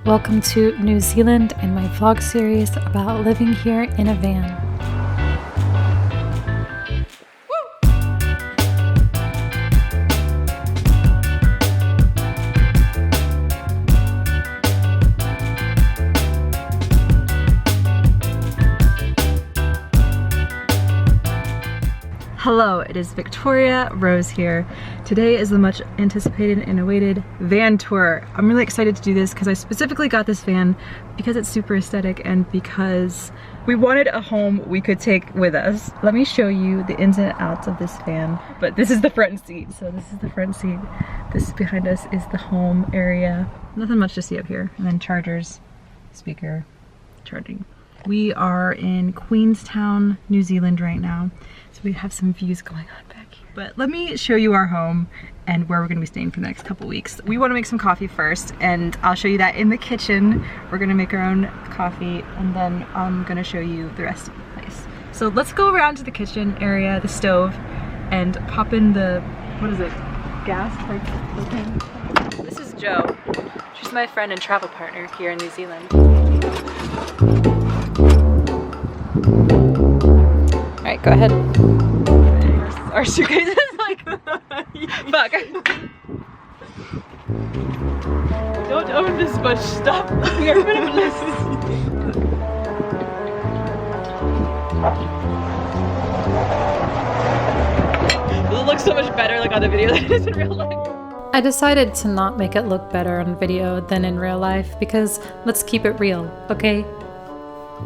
Welcome to New Zealand and my vlog series about living here in a van. Hello, it is Victoria Rose here. Today is the much anticipated and awaited van tour. I'm really excited to do this because I specifically got this van because it's super aesthetic and because we wanted a home we could take with us. Let me show you the ins and outs of this van. But this is the front seat. So this is the front seat. This behind us is the home area. Nothing much to see up here. And then chargers, speaker, charging. We are in Queenstown, New Zealand right now. So we have some views going on back here. But let me show you our home and where we're gonna be staying for the next couple weeks. We wanna make some coffee first and I'll show you that in the kitchen. We're gonna make our own coffee and then I'm gonna show you the rest of the place. So let's go around to the kitchen area, the stove, and pop in the, what is it, gas? This is Jo. She's my friend and travel partner here in New Zealand. Alright, go ahead. Our suitcase is like, fuck. Don't own this much stuff. We are minimalist. It looks so much better like on the video than it is in real life. I decided to not make it look better on video than in real life because let's keep it real, okay?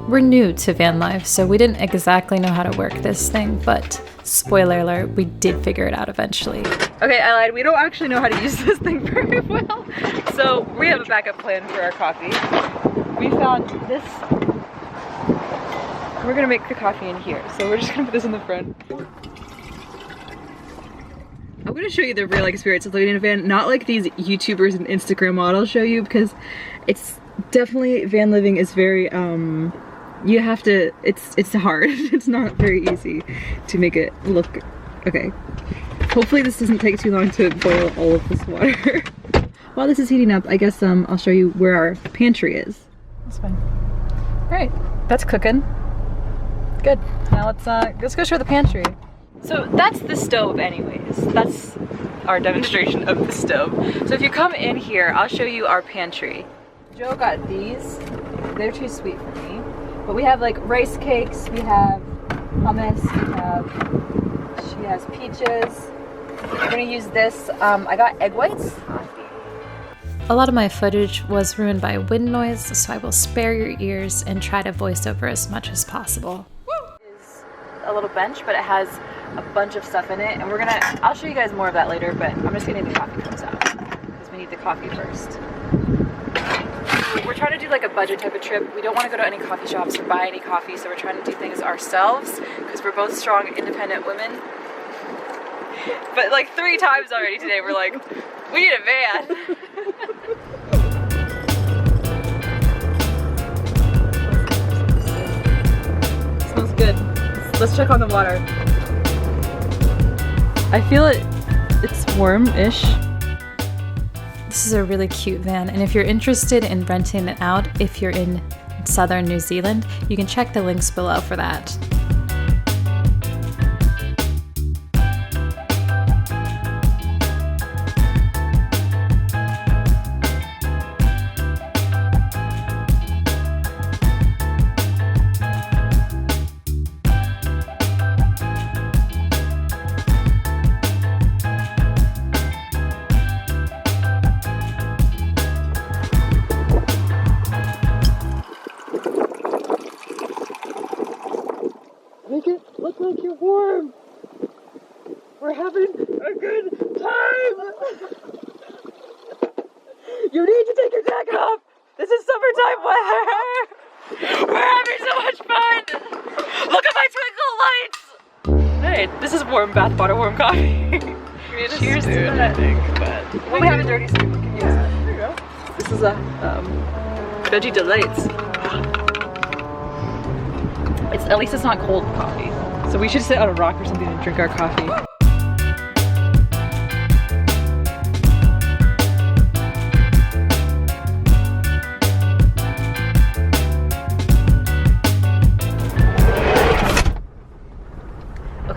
We're new to van life, so we didn't exactly know how to work this thing, but spoiler alert, we did figure it out eventually. Okay, I lied. We don't actually know how to use this thing very well, so we have a backup plan for our coffee. We found this. We're gonna make the coffee in here, so we're just gonna put this in the front. I'm gonna show you the real experience of living in a van, not like these YouTubers and Instagram models show you, because it's definitely, van living is very, you have to, it's hard. It's not very easy to make it look, okay. Hopefully this doesn't take too long to boil all of this water. While this is heating up, I guess I'll show you where our pantry is. That's fine. All right, that's cooking. Good, now let's go show the pantry. So that's the stove anyways. That's our demonstration of the stove. So if you come in here, I'll show you our pantry. Jo got these. They're too sweet for me. But we have like rice cakes, we have hummus, she has peaches. We're gonna use this. I got egg whites. A lot of my footage was ruined by wind noise, so I will spare your ears and try to voice over as much as possible. It's a little bench, but it has a bunch of stuff in it, and I'll show you guys more of that later, but I'm just getting the coffee cups out because we need the coffee first. We're trying to do like a budget type of trip. We don't want to go to any coffee shops or buy any coffee, so we're trying to do things ourselves because we're both strong, independent women. But like 3 times already today, we're like, we need a van. Smells good. Let's check on the water. I feel it's warm-ish. This is a really cute van, and if you're interested in renting it out, if you're in southern New Zealand, you can check the links below for that. Make it look like you're warm. We're having a good time. You need to take your jacket off. This is summertime weather. We're having so much fun. Look at my twinkle lights. Hey, this is warm bath water, warm coffee. Cheers to that. I think, but well, we have a dirty spoon. We can use it. There you go. This is a veggie delights. At least it's not cold coffee. So we should sit on a rock or something and drink our coffee.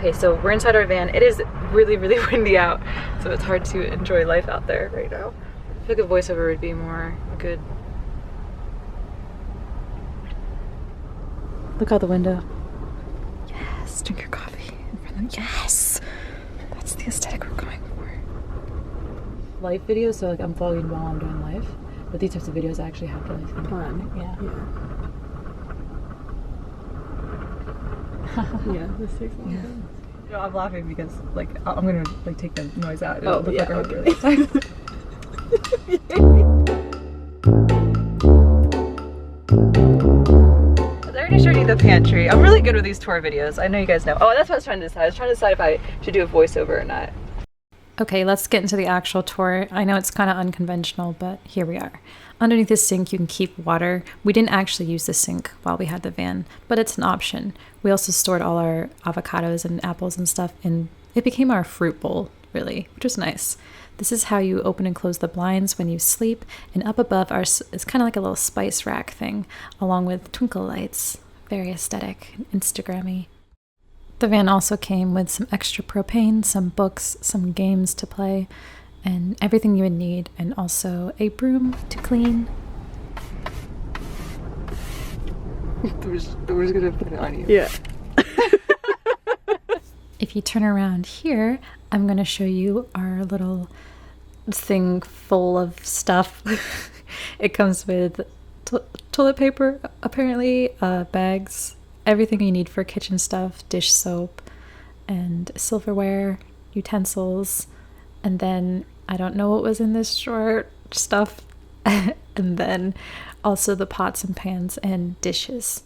Okay, so we're inside our van. It is really, really windy out, so it's hard to enjoy life out there right now. I feel like a voiceover would be more good. Look out the window. Yes, drink your coffee. Yes! That's the aesthetic we're going for. Live videos, so like I'm vlogging while I'm doing live, but these types of videos actually have really fun. Yeah. Yeah, this takes a long time. No, I'm laughing because like I'm gonna like take the noise out. It'll look yeah, like I have okay. really time. I already showed you the pantry. I'm really good with these tour videos. I know you guys know. Oh, that's what I was trying to decide. I was trying to decide if I should do a voiceover or not. Okay, let's get into the actual tour. I know it's kind of unconventional, but here we are. Underneath the sink, you can keep water. We didn't actually use the sink while we had the van, but it's an option. We also stored all our avocados and apples and stuff, and it became our fruit bowl, really, which was nice. This is how you open and close the blinds when you sleep, and up above it's kind of like a little spice rack thing, along with twinkle lights. Very aesthetic and Instagrammy. The van also came with some extra propane, some books, some games to play, and everything you would need, and also a broom to clean. We're just gonna put it on you. Yeah. If you turn around here, I'm going to show you our little thing full of stuff. It comes with toilet paper, apparently, bags, everything you need for kitchen stuff, dish soap, and silverware, utensils, and then I don't know what was in this drawer, stuff, and then also the pots and pans and dishes.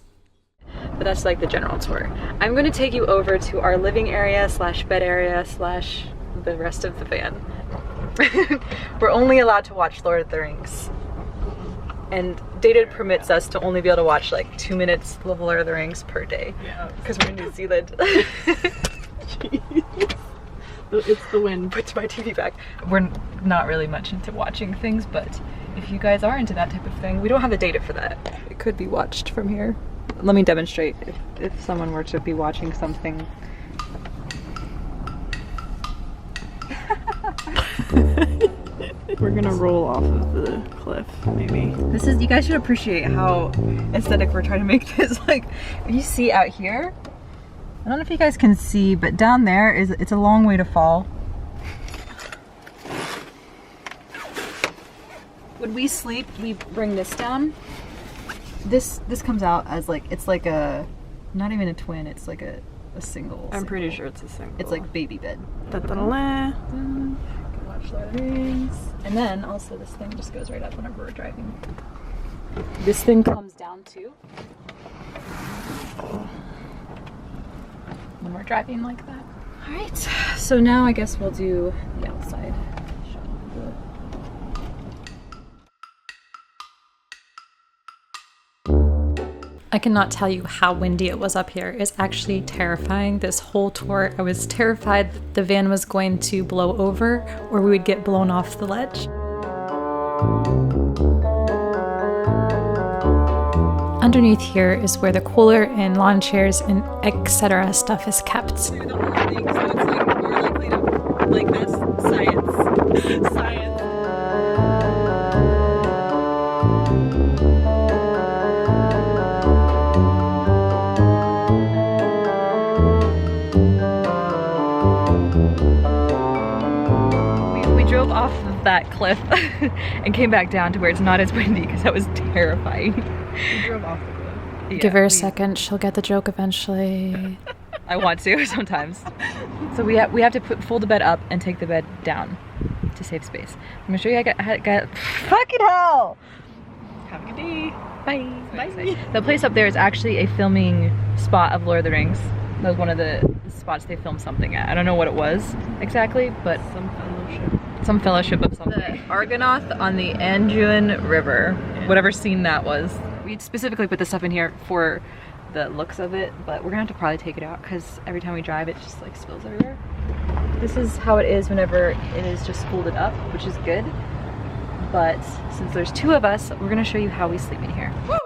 But that's like the general tour. I'm going to take you over to our living area / bed area / the rest of the van. We're only allowed to watch Lord of the Rings. And data permits us to only be able to watch like 2 minutes of Lord of the Rings per day. Because we're in New Zealand. It's the wind. Put my TV back. We're not really much into watching things, but if you guys are into that type of thing, we don't have the data for that. It could be watched from here. Let me demonstrate if someone were to be watching something. We're gonna roll off of the cliff, maybe. This is, you guys should appreciate how aesthetic we're trying to make this. Like, if you see out here, I don't know if you guys can see, but down there it's a long way to fall. When we sleep, we bring this down. This comes out as like, it's like a, not even a twin, it's like a single. I'm pretty sure it's a single. It's like baby bed. Da-da-da-da. Can watch Lord of the Rings. And then also this thing just goes right up whenever we're driving. This thing comes down too. When we're driving like that. Alright, so now I guess we'll do the outside shot. I cannot tell you how windy it was up here. It's actually terrifying. This whole tour, I was terrified that the van was going to blow over or we would get blown off the ledge. Underneath here is where the cooler and lawn chairs and etc. stuff is kept. So it's like more likely to like this. Science. Science. We drove off of that cliff and came back down to where it's not as windy because that was terrifying. We drove off the cliff. Yeah, Give her a second, she'll get the joke eventually. I want to sometimes. So we have to fold the bed up and take the bed down to save space. I'm gonna show you how I got fucking hell! Have a good day. Bye. Bye. The place up there is actually a filming spot of Lord of the Rings. That was one of the spots they filmed something at. I don't know what it was exactly, but some fellowship of something. The Argonath on the Anjouan River, whatever scene that was. We specifically put this stuff in here for the looks of it, but we're gonna have to probably take it out because every time we drive it just like spills everywhere. This is how it is whenever it is just folded up, which is good. But since there's two of us, we're gonna show you how we sleep in here. Woo!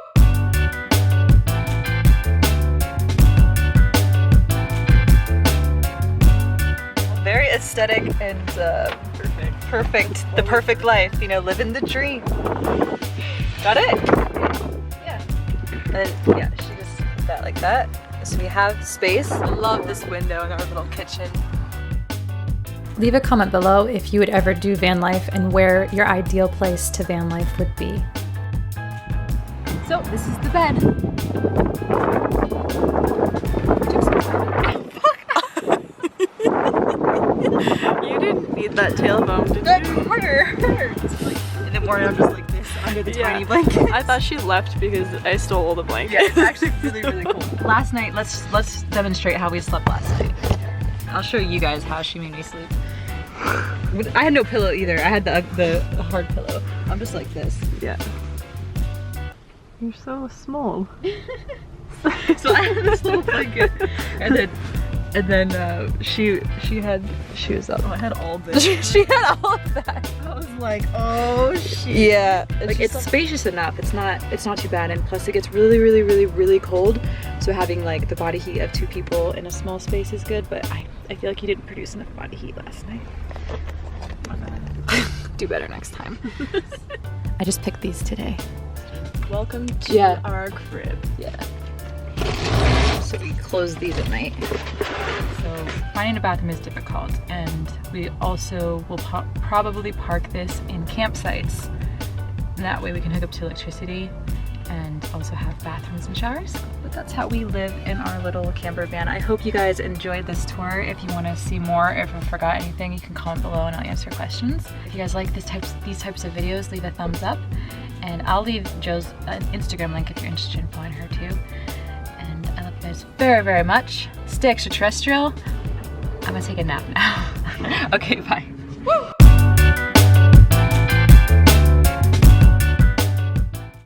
aesthetic and perfect, the perfect life, you know, living the dream. Got it? Yeah. And yeah, she just did that like that. So we have space. I love this window in our little kitchen. Leave a comment below if you would ever do van life and where your ideal place to van life would be. So this is the bed. You didn't need that tailbone, did That you? hurts. Like, in the morning I'm just like this under the tiny blanket. I thought she left because I stole all the blankets. Yeah, it's actually really, really cool. Last night, let's demonstrate how we slept last night. I'll show you guys how she made me sleep. I had no pillow either. I had the hard pillow. I'm just like this. Yeah. You're so small. So I had this little blanket, and then she had shoes up. Oh, I had all this. She had all of that. I was like, oh shit. Yeah, like it's spacious enough. It's not too bad, and plus it gets really, really, really, really cold. So having like the body heat of 2 people in a small space is good. But I feel like you didn't produce enough body heat last night. Do better next time. I just picked these today. Welcome to our crib. Yeah. So we close these at night. So finding a bathroom is difficult, and we also will probably park this in campsites. That way we can hook up to electricity and also have bathrooms and showers. But that's how we live in our little camper van. I hope you guys enjoyed this tour. If you want to see more, if I forgot anything, you can comment below and I'll answer questions. If you guys like these types of videos, leave a thumbs up. And I'll leave Joe's Instagram link if you're interested in following her too. And I love you guys very, very much. Stay extraterrestrial. I'm gonna take a nap now. Okay, bye.